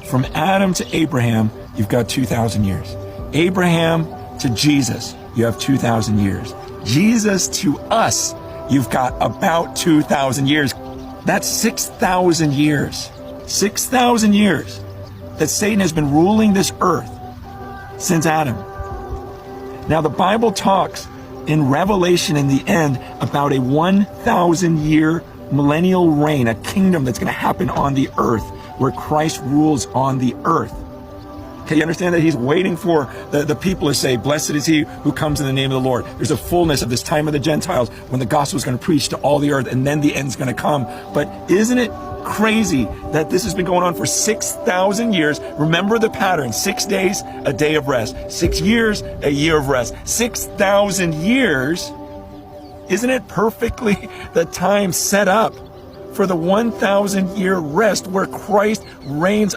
From Adam to Abraham, you've got 2,000 years. Abraham to Jesus, you have 2,000 years. Jesus to us, you've got about 2,000 years. That's 6,000 years. 6,000 years that Satan has been ruling this earth since Adam. Now the Bible talks in Revelation in the end about a 1,000-year millennial reign, a kingdom that's going to happen on the earth where Christ rules on the earth. Okay, you understand that he's waiting for the people to say, blessed is he who comes in the name of the Lord. There's a fullness of this time of the Gentiles when the gospel is going to preach to all the earth, and then the end's going to come. But isn't it crazy that this has been going on for 6,000 years? Remember the pattern: 6 days, a day of rest; 6 years, a year of rest; 6,000 years. Isn't it perfectly the time set up for the 1,000-year rest where Christ reigns